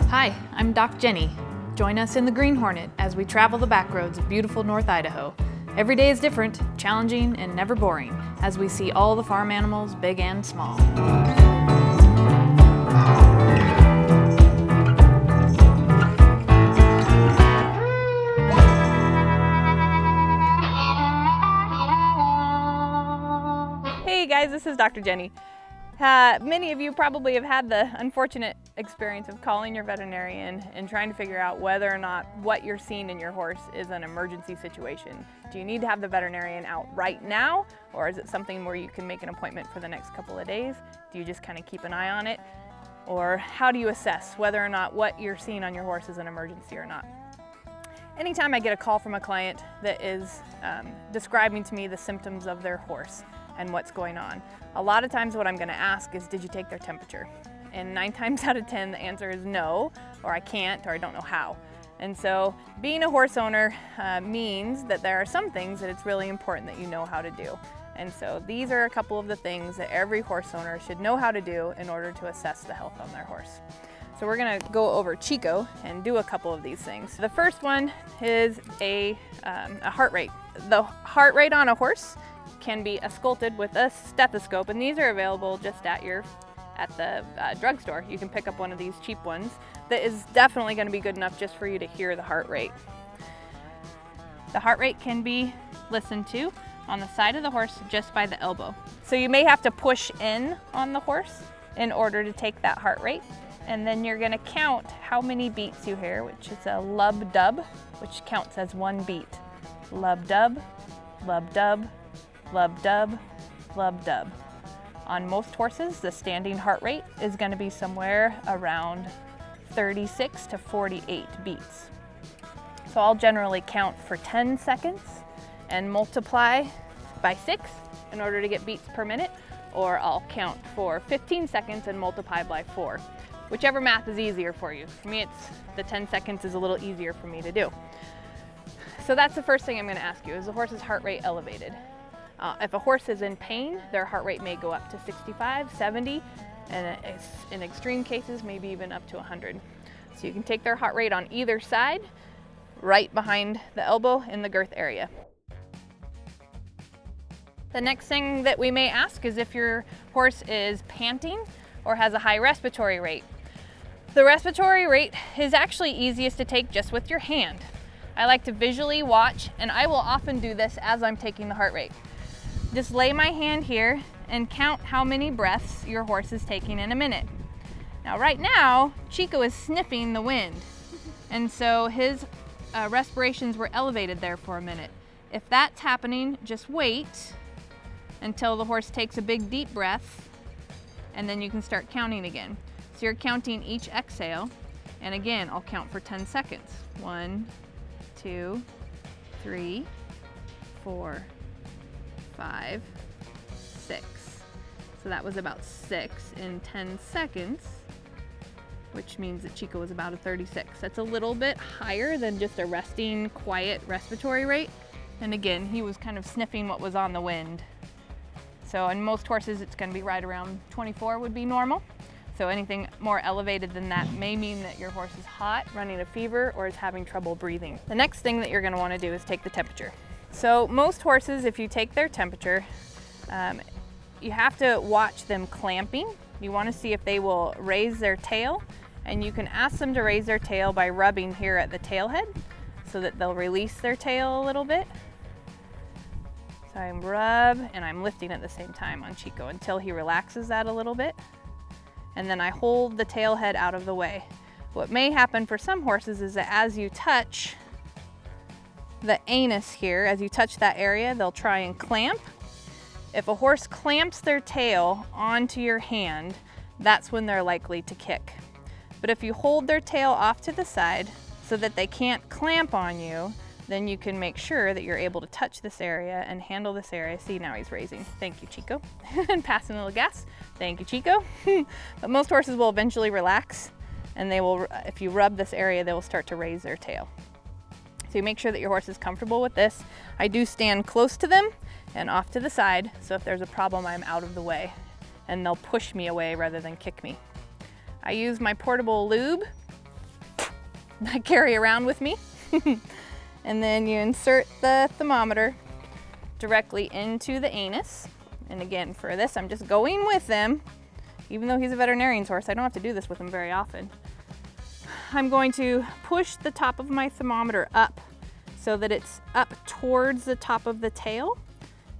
Hi, I'm Doc Jenni. Join us in the Green Hornet as we travel the back roads of beautiful North Idaho. Every day is different, challenging, and never boring as we see all the farm animals, big and small. Hey guys, this is Dr. Jenni. Many of you probably have had the unfortunate experience of calling your veterinarian and trying to figure out whether or not what you're seeing in your horse is an emergency situation. Do you need to have the veterinarian out right now, or is it something where you can make an appointment for the next couple of days? Do you just kind of keep an eye on it? Or how do you assess whether or not what you're seeing on your horse is an emergency or not? Anytime I get a call from a client that is describing to me the symptoms of their horse and what's going on, a lot of times what I'm going to ask is, did you take their temperature? And 9 times out of 10 the answer is no, or I can't, or I don't know how. And so being a horse owner means that there are some things that it's really important that you know how to do. And so these are a couple of the things that every horse owner should know how to do in order to assess the health on their horse. So we're going to go over Chico and do a couple of these things. The first one is a heart rate. The heart rate on a horse can be ausculted with a stethoscope, and these are available just at the drugstore. You can pick up one of these cheap ones that is definitely going to be good enough just for you to hear the heart rate. The heart rate can be listened to on the side of the horse just by the elbow. So you may have to push in on the horse in order to take that heart rate, and then you're going to count how many beats you hear, which is a lub-dub, which counts as 1 beat. Lub-dub, lub-dub, lub-dub, lub-dub. On most horses, the standing heart rate is going to be somewhere around 36 to 48 beats. So I'll generally count for 10 seconds and multiply by 6 in order to get beats per minute, or I'll count for 15 seconds and multiply by 4. Whichever math is easier for you. For me, the 10 seconds is a little easier for me to do. So that's the first thing I'm going to ask you, is the horse's heart rate elevated? If a horse is in pain, their heart rate may go up to 65, 70, and in extreme cases, maybe even up to 100. So you can take their heart rate on either side, right behind the elbow in the girth area. The next thing that we may ask is if your horse is panting or has a high respiratory rate. The respiratory rate is actually easiest to take just with your hand. I like to visually watch, and I will often do this as I'm taking the heart rate. Just lay my hand here and count how many breaths your horse is taking in a minute. Now right now, Chico is sniffing the wind, and so his respirations were elevated there for a minute. If that's happening, just wait until the horse takes a big deep breath, and then you can start counting again. So you're counting each exhale, and again, I'll count for 10 seconds. 1, 2, 3, 4, 5, 6. So that was about 6 in 10 seconds, which means that Chico was about a 36. That's a little bit higher than just a resting, quiet respiratory rate. And again, he was kind of sniffing what was on the wind. So in most horses, it's going to be right around 24 would be normal. So anything more elevated than that may mean that your horse is hot, running a fever, or is having trouble breathing. The next thing that you're going to want to do is take the temperature. So most horses, if you take their temperature, you have to watch them clamping. You want to see if they will raise their tail, and you can ask them to raise their tail by rubbing here at the tail head so that they'll release their tail a little bit. So I rub and I'm lifting at the same time on Chico until he relaxes that a little bit. And then I hold the tail head out of the way. What may happen for some horses is that as you touch the anus here, as you touch that area, they'll try and clamp. If a horse clamps their tail onto your hand, that's when they're likely to kick. But if you hold their tail off to the side so that they can't clamp on you, then you can make sure that you're able to touch this area and handle this area. See, now he's raising. Thank you, Chico. And passing a little gas. Thank you, Chico. But most horses will eventually relax, and they will, if you rub this area, they will start to raise their tail. So you make sure that your horse is comfortable with this. I do stand close to them and off to the side, so if there's a problem, I'm out of the way, and they'll push me away rather than kick me. I use my portable lube I carry around with me, and then you insert the thermometer directly into the anus. And again, for this, I'm just going with them. Even though he's a veterinarian's horse, I don't have to do this with him very often. I'm going to push the top of my thermometer up so that it's up towards the top of the tail.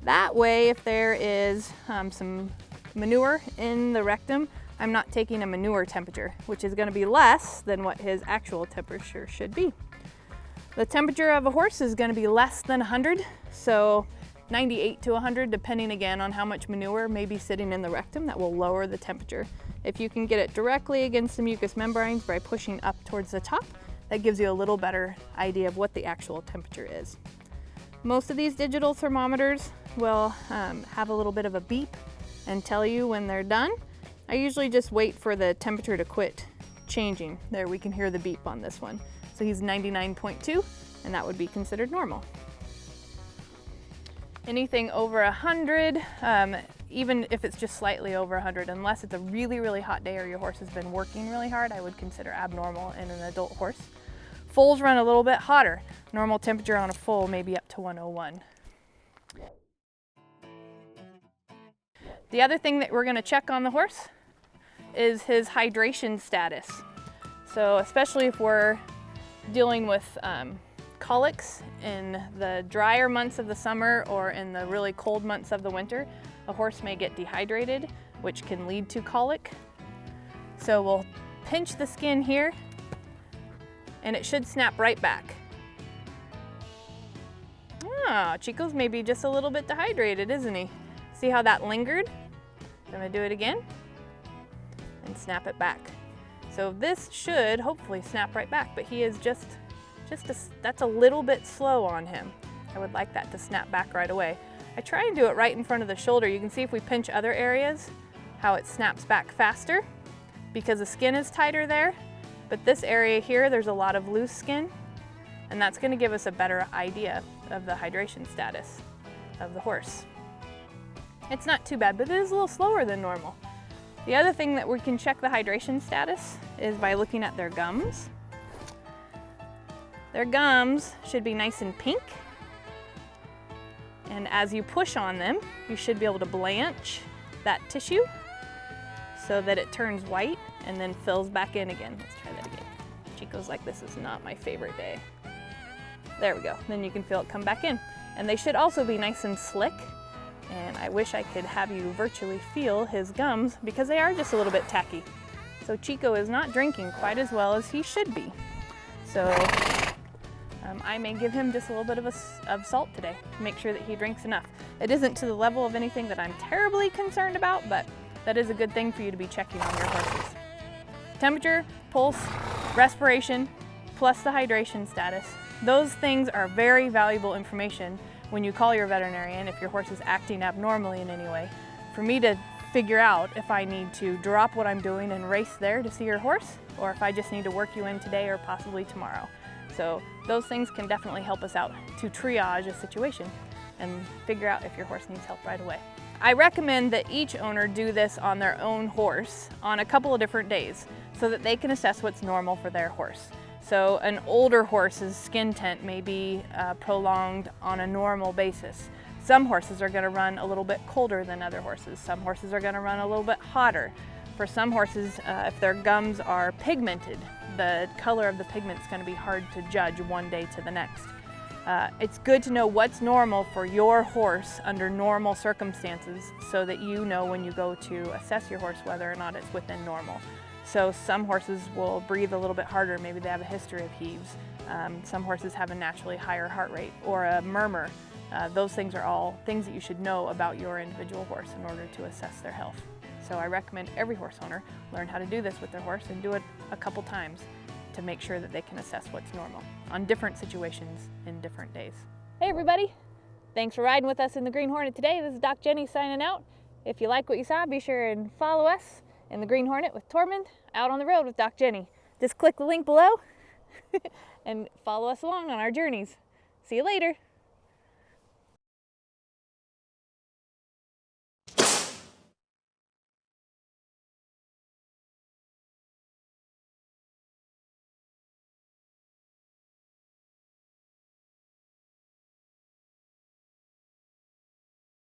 That way, if there is some manure in the rectum, I'm not taking a manure temperature, which is going to be less than what his actual temperature should be. The temperature of a horse is going to be less than 100, so 98 to 100, depending again on how much manure may be sitting in the rectum. That will lower the temperature. If you can get it directly against the mucous membranes by pushing up towards the top, that gives you a little better idea of what the actual temperature is. Most of these digital thermometers will have a little bit of a beep and tell you when they're done. I usually just wait for the temperature to quit changing. There, we can hear the beep on this one. So he's 99.2, and that would be considered normal. Anything over 100, even if it's just slightly over 100, unless it's a really, really hot day or your horse has been working really hard, I would consider abnormal in an adult horse. Foals run a little bit hotter. Normal temperature on a foal may be up to 101. The other thing that we're going to check on the horse is his hydration status. So especially if we're dealing with colics in the drier months of the summer or in the really cold months of the winter, a horse may get dehydrated, which can lead to colic. So we'll pinch the skin here, and it should snap right back. Ah, Chico's maybe just a little bit dehydrated, isn't he? See how that lingered? I'm gonna do it again and snap it back. So this should hopefully snap right back, but he is that's a little bit slow on him. I would like that to snap back right away. I try and do it right in front of the shoulder. You can see if we pinch other areas, how it snaps back faster because the skin is tighter there. But this area here, there's a lot of loose skin, and that's gonna give us a better idea of the hydration status of the horse. It's not too bad, but it is a little slower than normal. The other thing that we can check the hydration status is by looking at their gums. Their gums should be nice and pink. And as you push on them, you should be able to blanch that tissue so that it turns white and then fills back in again. Let's try that again. Chico's like, this is not my favorite day. There we go. Then you can feel it come back in. And they should also be nice and slick. And I wish I could have you virtually feel his gums because they are just a little bit tacky. So Chico is not drinking quite as well as he should be. So I may give him just a little bit of salt today to make sure that he drinks enough. It isn't to the level of anything that I'm terribly concerned about, but that is a good thing for you to be checking on your horses. Temperature, pulse, respiration, plus the hydration status. Those things are very valuable information when you call your veterinarian if your horse is acting abnormally in any way, for me to figure out if I need to drop what I'm doing and race there to see your horse, or if I just need to work you in today or possibly tomorrow. So those things can definitely help us out to triage a situation and figure out if your horse needs help right away. I recommend that each owner do this on their own horse on a couple of different days so that they can assess what's normal for their horse. So an older horse's skin tint may be prolonged on a normal basis. Some horses are going to run a little bit colder than other horses. Some horses are going to run a little bit hotter. For some horses, if their gums are pigmented, the color of the pigment is going to be hard to judge one day to the next. It's good to know what's normal for your horse under normal circumstances so that you know when you go to assess your horse whether or not it's within normal. So some horses will breathe a little bit harder, maybe they have a history of heaves. Some horses have a naturally higher heart rate or a murmur. Those things are all things that you should know about your individual horse in order to assess their health. So I recommend every horse owner learn how to do this with their horse and do it a couple times to make sure that they can assess what's normal on different situations in different days. Hey everybody, thanks for riding with us in the Green Hornet today. This is Doc Jenni signing out. If you like what you saw, be sure and follow us in the Green Hornet with Tormund, out on the road with Doc Jenni. Just click the link below and follow us along on our journeys. See you later.